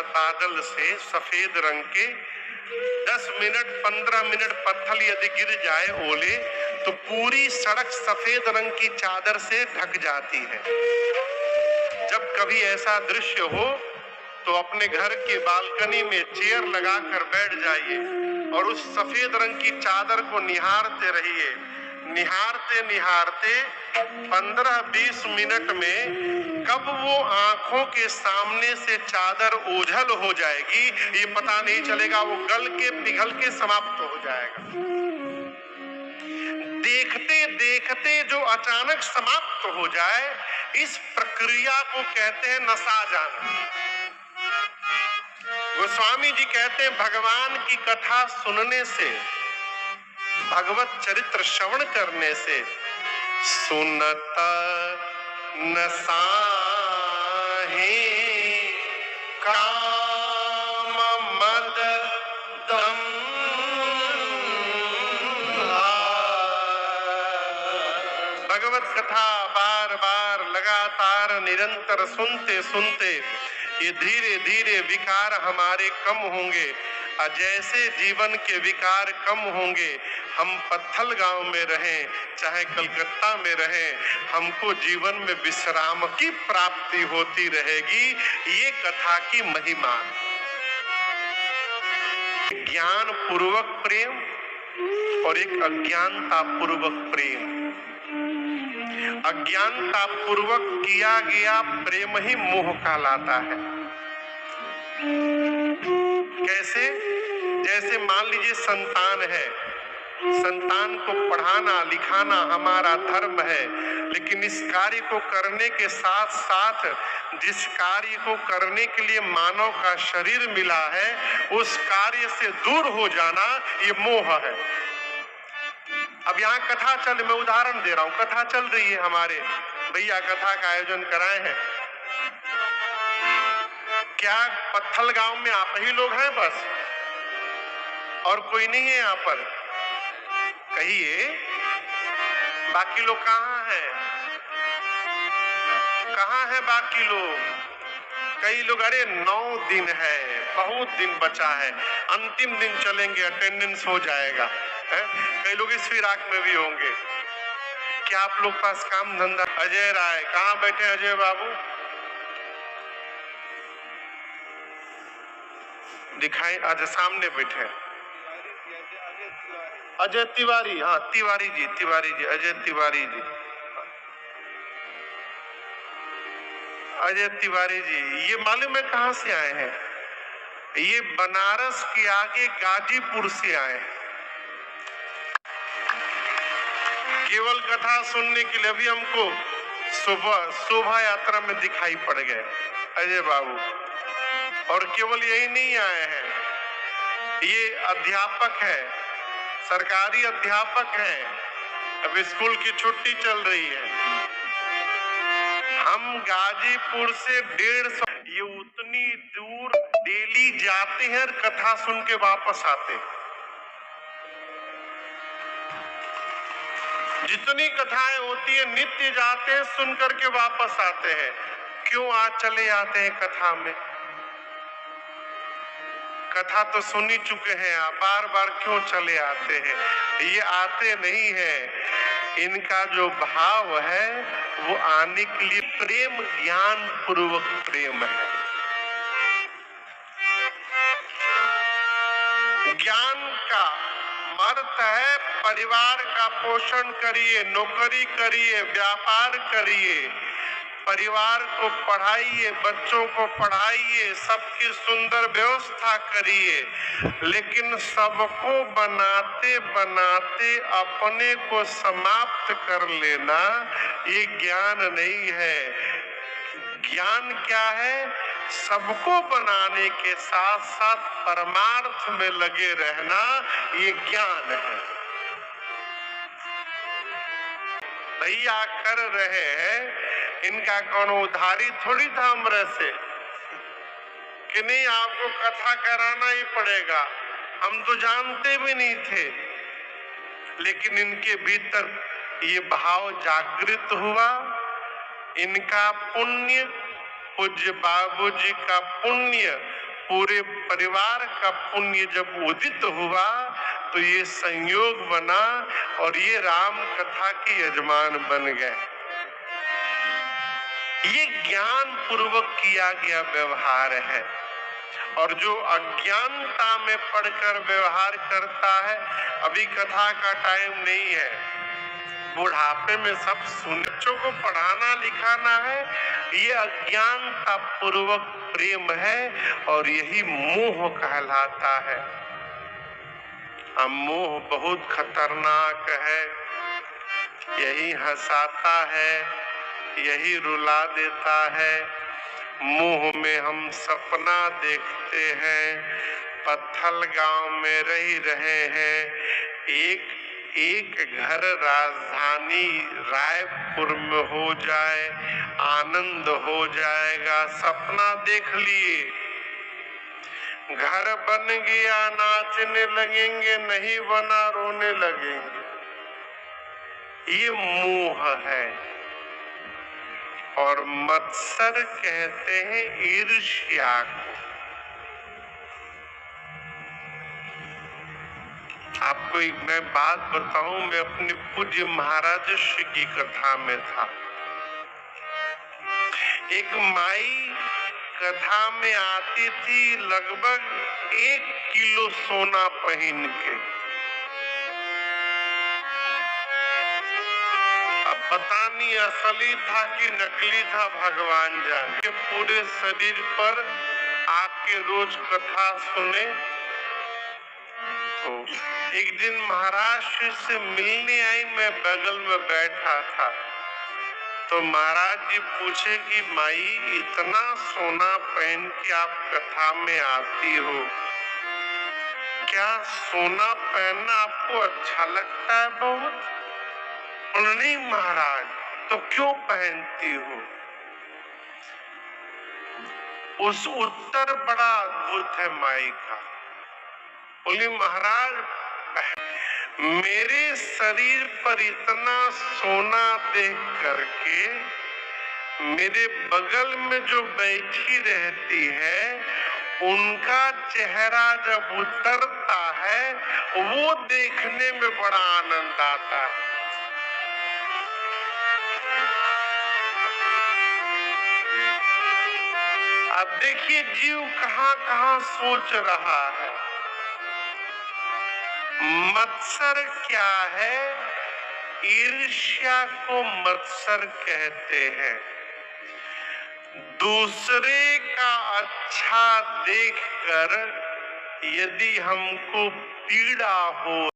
बादल से सफेद रंग के 10 मिनट 15 मिनट पत्थर यदि गिर जाए ओले तो पूरी सड़क सफेद रंग की चादर से ढक जाती है। जब कभी ऐसा दृश्य हो तो अपने घर की बालकनी में चेयर लगाकर बैठ जाइए और उस सफेद रंग की चादर को निहारते रहिए। निहारते निहारते 15-20 मिनट में कब वो आंखों के सामने से चादर ओझल हो जाएगी ये पता नहीं चलेगा, वो गल के पिघल के समाप्त हो जाएगा। देखते देखते जो अचानक समाप्त हो जाए इस प्रक्रिया को कहते हैं नशा जाना। गोस्वामी जी कहते हैं भगवान की कथा सुनने से, भगवत चरित्र श्रवण करने से सुनत नसाहे काम मद दम। भगवत कथा बार बार लगातार निरंतर सुनते सुनते ये धीरे धीरे विकार हमारे कम होंगे। और जैसे जीवन के विकार कम होंगे, हम पत्थल गांव में रहें चाहे कलकत्ता में रहें, हमको जीवन में विश्राम की प्राप्ति होती रहेगी। ये कथा की महिमा। ज्ञान पूर्वक प्रेम और एक अज्ञानता पूर्वक प्रेम। अज्ञानता पूर्वक किया गया प्रेम ही मोह कहलाता है। कैसे? जैसे मान लीजिए संतान है, संतान को पढ़ाना लिखाना हमारा धर्म है, लेकिन इस कार्य को करने के साथ साथ जिस कार्य को करने के लिए मानव का शरीर मिला है उस कार्य से दूर हो जाना ये मोह है। अब यहाँ कथा चल, मैं उदाहरण दे रहा हूँ, कथा चल रही है, हमारे भैया कथा का आयोजन कराए हैं। क्या पत्थल गांव में आप ही लोग हैं बस और कोई नहीं है यहाँ पर? कहिए बाकी लोग कहाँ हैं? कहाँ है बाकी लोग? कई लोग अरे 9 दिन है, बहुत दिन बचा है, अंतिम दिन चलेंगे, अटेंडेंस हो जाएगा है? कई लोग इस फिराक में भी होंगे। क्या आप लोग पास काम धंधा? अजय राय कहाँ बैठे? अजय बाबू दिखाई, आज सामने बैठे। अजय तिवारी, हाँ तिवारी जी, अजय तिवारी जी, अजय तिवारी जी। ये मालूम है कहाँ से आए हैं? ये बनारस के आगे गाजीपुर से आए हैं केवल कथा सुनने के लिए। अभी हमको सुबह शोभा यात्रा में दिखाई पड़ गए अजय बाबू। और केवल यही नहीं आए हैं, ये अध्यापक है, सरकारी अध्यापक है। अब स्कूल की छुट्टी चल रही है। हम गाजीपुर से 150, ये उतनी दूर डेली जाते हैं और कथा सुन के वापस आते हैं। जितनी कथाएं होती है नित्य जाते हैं, सुन करके वापस आते हैं। क्यों आज चले आते हैं कथा में? कथा तो सुन ही चुके हैं आप, बार बार क्यों चले आते हैं? ये आते नहीं है, इनका जो भाव है वो आने के लिए प्रेम, ज्ञान पूर्वक प्रेम है। ज्ञान का अर्थ है परिवार का पोषण करिए, नौकरी करिए, व्यापार करिए, परिवार को पढ़ाइए, बच्चों को पढ़ाइए, सबकी सुंदर व्यवस्था करिए। लेकिन सबको बनाते बनाते अपने को समाप्त कर लेना ये ज्ञान नहीं है। ज्ञान क्या है? सबको बनाने के साथ साथ परमार्थ में लगे रहना, ये ज्ञान है। भैया कर रहे हैं, इनका कौन उधारी थोड़ी था हमरे से कि नहीं आपको कथा कराना ही पड़ेगा। हम तो जानते भी नहीं थे, लेकिन इनके भीतर ये भाव जागृत हुआ। इनका पुण्य, पूज्य बाबूजी का पुण्य पूरे परिवार का पुण्य जब उदित हुआ तो ये संयोग बना और ये राम कथा के यजमान बन गए। ये ज्ञान पूर्वक किया गया व्यवहार है। और जो अज्ञानता में पढ़कर व्यवहार करता है, अभी कथा का टाइम नहीं है, बुढ़ापे में सब बच्चों को पढ़ाना लिखाना है, ये अज्ञानता पूर्वक प्रेम है और यही मोह कहलाता है। अब मोह बहुत खतरनाक है, यही हंसाता है, यही रुला देता है। मोह में हम सपना देखते हैं, पत्थल गांव में रहे हैं, एक घर राजधानी रायपुर में हो जाए आनंद हो जाएगा, सपना देख लिए। घर बन गया नाचने लगेंगे, नहीं बना रोने लगेंगे। ये मोह है। और मत्सर कहते हैं ईर्ष्या को। आपको एक मैं बात बताऊं, मैं अपने पूज्य महाराज श्री की कथा में था। एक माई कथा में आती थी, लगभग 1 किलो सोना पहन के। अब पता नहीं असली था कि नकली था, भगवान जाने। पूरे शरीर पर आके रोज कथा सुने। तो एक दिन महाराज से मिलने आई, मैं बगल में बैठा था। तो महाराज जी पूछे कि माई इतना सोना पहन के आप कथा में आती हो, क्या सोना पहनना आपको अच्छा लगता है बहुत? नहीं महाराज, तो क्यों पहनती हो? उस उत्तर बड़ा अद्भुत है माई का। बोली महाराज, मेरे शरीर पर इतना सोना देख करके मेरे बगल में जो बैठी रहती है, उनका चेहरा जब उतरता है वो देखने में बड़ा आनंद आता है। अब देखिए जीव कहाँ कहाँ सोच रहा है। मत्सर क्या है? ईर्ष्या को मत्सर कहते हैं। दूसरे का अच्छा देखकर यदि हमको पीड़ा हो